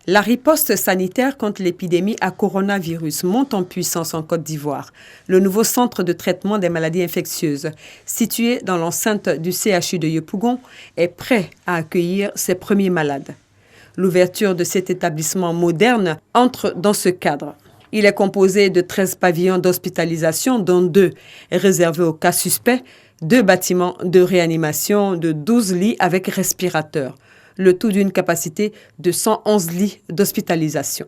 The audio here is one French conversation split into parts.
La riposte sanitaire contre l'épidémie à coronavirus monte en puissance en Côte d'Ivoire. Le nouveau centre de traitement des maladies infectieuses, situé dans l'enceinte du CHU de Yopougon, est prêt à accueillir ses premiers malades. L'ouverture de cet établissement moderne entre dans ce cadre. Il est composé de 13 pavillons d'hospitalisation, dont 2 réservés aux cas suspects, 2 bâtiments de réanimation de 12 lits avec respirateurs. Le tout d'une capacité de 111 lits d'hospitalisation.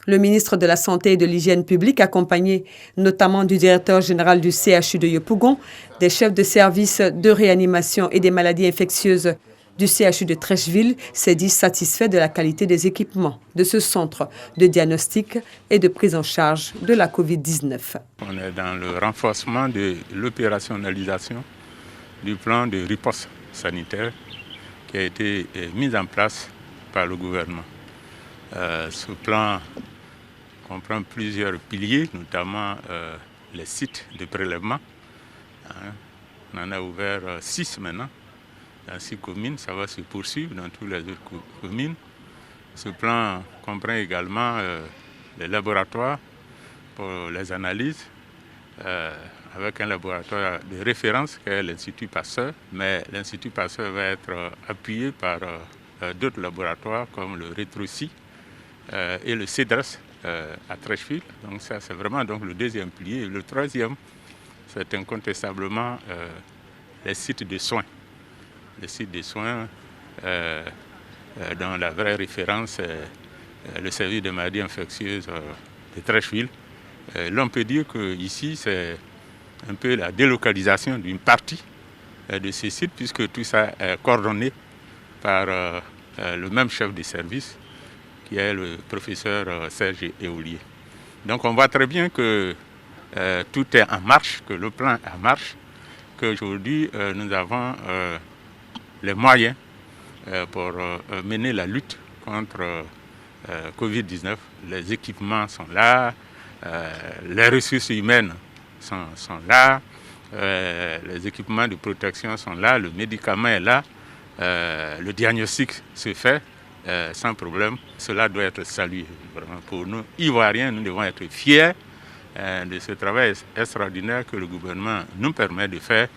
Le ministre de la Santé et de l'Hygiène publique, accompagné notamment du directeur général du CHU de Yopougon, des chefs de service de réanimation et des maladies infectieuses du CHU de Treichville, s'est dit satisfait de la qualité des équipements de ce centre de diagnostic et de prise en charge de la COVID-19. On est dans le renforcement de l'opérationnalisation du plan de riposte sanitaire qui a été mis en place par le gouvernement. Ce plan comprend plusieurs piliers, notamment les sites de prélèvement. On en a ouvert 6 maintenant, dans 6 communes. Ça va se poursuivre dans toutes les autres communes. Ce plan comprend également les laboratoires pour les analyses, avec un laboratoire de référence qui est l'Institut Pasteur, mais l'Institut Pasteur va être appuyé par d'autres laboratoires comme le RETROCI et le CEDRES à Treichville. Donc ça, c'est vraiment donc, le deuxième pilier. Et le troisième, c'est incontestablement les sites de soins. Les sites de soins dont la vraie référence est le service de maladies infectieuses de Treichville. L'on peut dire qu'ici, c'est un peu la délocalisation d'une partie de ces sites, puisque tout ça est coordonné par le même chef de service, qui est le professeur Serge Éolier. Donc on voit très bien que tout est en marche, que le plan est en marche, qu'aujourd'hui nous avons les moyens pour mener la lutte contre Covid-19. Les équipements sont là, les ressources humaines sont là, les équipements de protection sont là, le médicament est là, le diagnostic se fait sans problème. Cela doit être salué. Vraiment. Pour nous, Ivoiriens, nous devons être fiers de ce travail extraordinaire que le gouvernement nous permet de faire.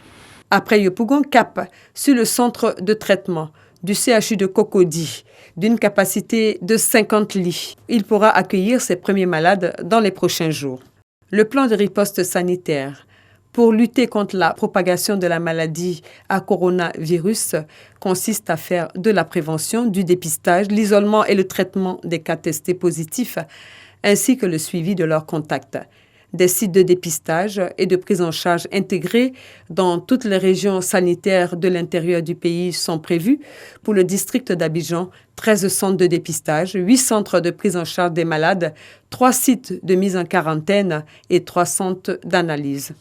Après Yopougon, cap sur le centre de traitement du CHU de Cocody, d'une capacité de 50 lits. Il pourra accueillir ses premiers malades dans les prochains jours. Le plan de riposte sanitaire pour lutter contre la propagation de la maladie à coronavirus consiste à faire de la prévention, du dépistage, l'isolement et le traitement des cas testés positifs, ainsi que le suivi de leurs contacts. Des sites de dépistage et de prise en charge intégrés dans toutes les régions sanitaires de l'intérieur du pays sont prévus. Pour le district d'Abidjan, 13 centres de dépistage, 8 centres de prise en charge des malades, 3 sites de mise en quarantaine et 3 centres d'analyse.